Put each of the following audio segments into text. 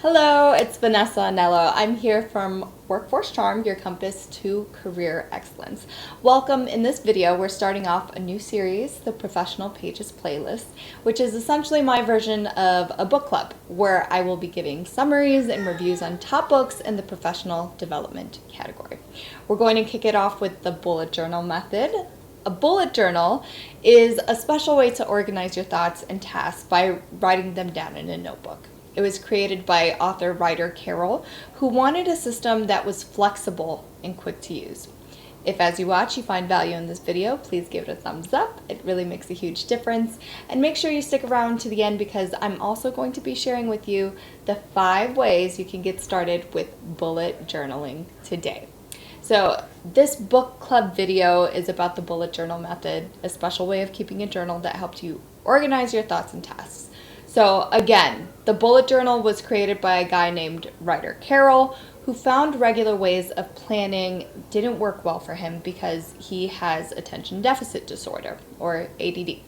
Hello, it's Vanessa Anello. I'm here from Workforce Charm, your compass to career excellence. Welcome. In this video, we're starting off a new series, the Professional Pages Playlist, which is essentially my version of a book club where I will be giving summaries and reviews on top books in the professional development category. We're going to kick it off with the bullet journal method. A bullet journal is a special way to organize your thoughts and tasks by writing them down in a notebook. It was created by author Ryder Carroll, who wanted a system that was flexible and quick to use. If as you watch you find value in this video, please give it a thumbs up. It really makes a huge difference. And make sure you stick around to the end because I'm also going to be sharing with you the 5 ways you can get started with bullet journaling today. So this book club video is about the bullet journal method, a special way of keeping a journal that helps you organize your thoughts and tasks. So again, the bullet journal was created by a guy named Ryder Carroll, who found regular ways of planning didn't work well for him because he has attention deficit disorder, or ADD.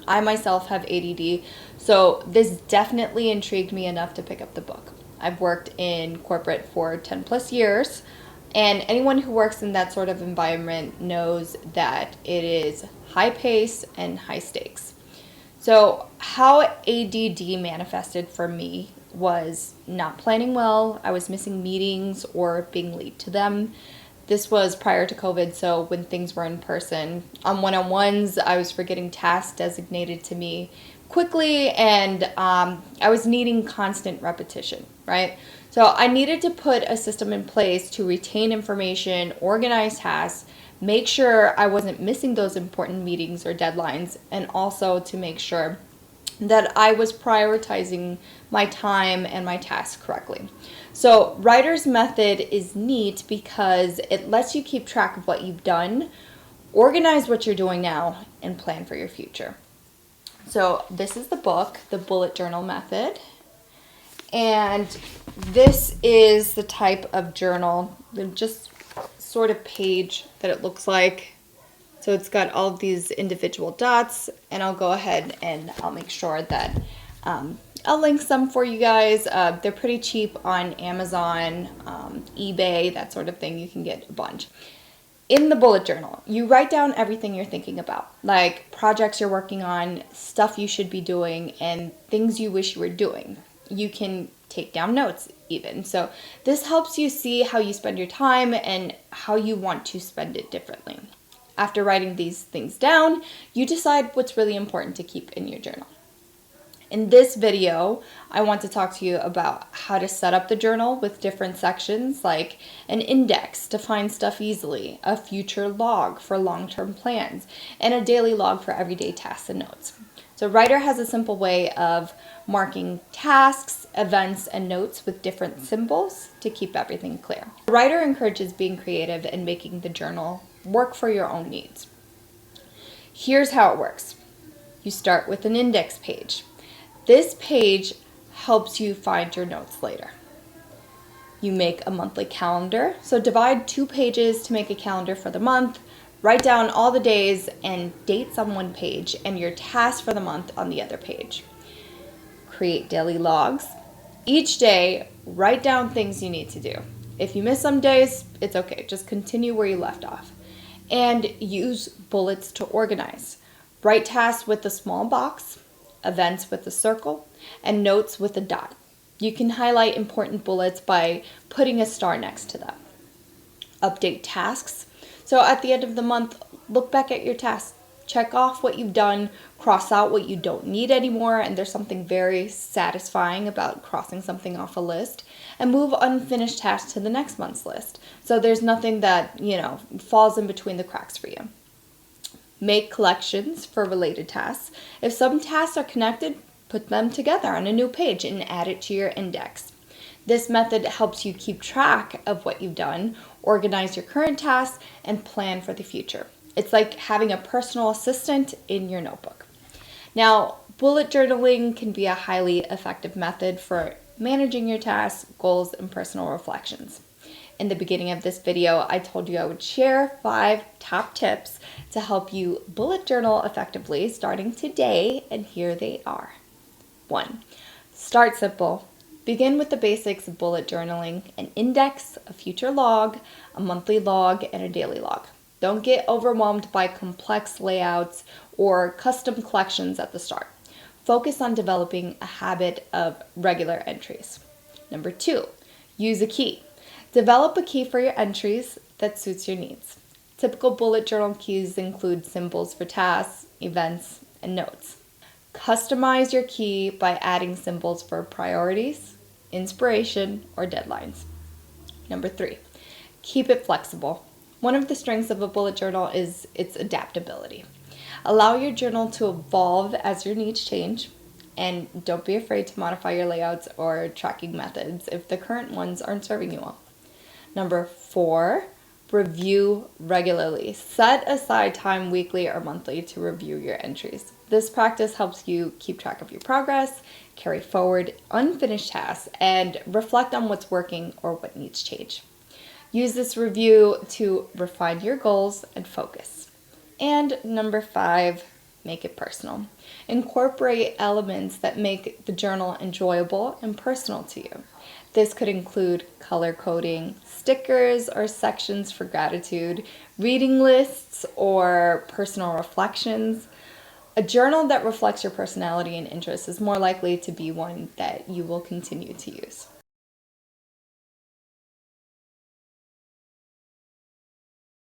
I myself have ADD, so this definitely intrigued me enough to pick up the book. I've worked in corporate for 10 plus years, and anyone who works in that sort of environment knows that it is high pace and high stakes. So how ADD manifested for me was not planning well. I was missing meetings or being late to them. This was prior to COVID, so when things were in person. On one-on-ones, I was forgetting tasks designated to me quickly, and I was needing constant repetition, right? So I needed to put a system in place to retain information, organize tasks, make sure I wasn't missing those important meetings or deadlines, and also to make sure that I was prioritizing my time and my tasks correctly. So Ryder's method is neat because it lets you keep track of what you've done, organize what you're doing now, and plan for your future. So this is the book, The Bullet Journal Method. And this is the type of journal, just sort of page that it looks like. So it's got all of these individual dots, and I'll go ahead and I'll make sure that I'll link some for you guys. They're pretty cheap on Amazon, eBay, that sort of thing. You can get a bunch. In the bullet journal, you write down everything you're thinking about, like projects you're working on, stuff you should be doing, and things you wish you were doing. You can take down notes even. So this helps you see how you spend your time and how you want to spend it differently. After writing these things down, you decide what's really important to keep in your journal. In this video, I want to talk to you about how to set up the journal with different sections, like an index to find stuff easily, a future log for long-term plans, and a daily log for everyday tasks and notes. So Ryder has a simple way of marking tasks, events, and notes with different symbols to keep everything clear. Ryder encourages being creative and making the journal work for your own needs. Here's how it works. You start with an index page. This page helps you find your notes later. You make a monthly calendar, so divide 2 pages to make a calendar for the month. Write down all the days and dates on one page and your tasks for the month on the other page. Create daily logs. Each day, write down things you need to do. If you miss some days, it's okay. Just continue where you left off. And use bullets to organize. Write tasks with a small box, events with a circle, and notes with a dot. You can highlight important bullets by putting a star next to them. Update tasks. So at the end of the month, look back at your tasks. Check off what you've done, cross out what you don't need anymore, and there's something very satisfying about crossing something off a list, and move unfinished tasks to the next month's list. So there's nothing that, falls in between the cracks for you. Make collections for related tasks. If some tasks are connected, put them together on a new page and add it to your index. This method helps you keep track of what you've done, organize your current tasks, and plan for the future. It's like having a personal assistant in your notebook. Now, bullet journaling can be a highly effective method for managing your tasks, goals, and personal reflections. In the beginning of this video, I told you I would share 5 top tips to help you bullet journal effectively starting today, and here they are. 1. Start simple. Begin with the basics of bullet journaling: an index, a future log, a monthly log, and a daily log. Don't get overwhelmed by complex layouts or custom collections at the start. Focus on developing a habit of regular entries. Number 2, use a key. Develop a key for your entries that suits your needs. Typical bullet journal keys include symbols for tasks, events, and notes. Customize your key by adding symbols for priorities, inspiration, or deadlines. Number 3, keep it flexible. One of the strengths of a bullet journal is its adaptability. Allow your journal to evolve as your needs change, and don't be afraid to modify your layouts or tracking methods if the current ones aren't serving you well. Number 4, review regularly. Set aside time weekly or monthly to review your entries. This practice helps you keep track of your progress, carry forward unfinished tasks, and reflect on what's working or what needs change. Use this review to refine your goals and focus. And number 5, make it personal. Incorporate elements that make the journal enjoyable and personal to you. This could include color coding, stickers or sections for gratitude, reading lists, or personal reflections. A journal that reflects your personality and interests is more likely to be one that you will continue to use.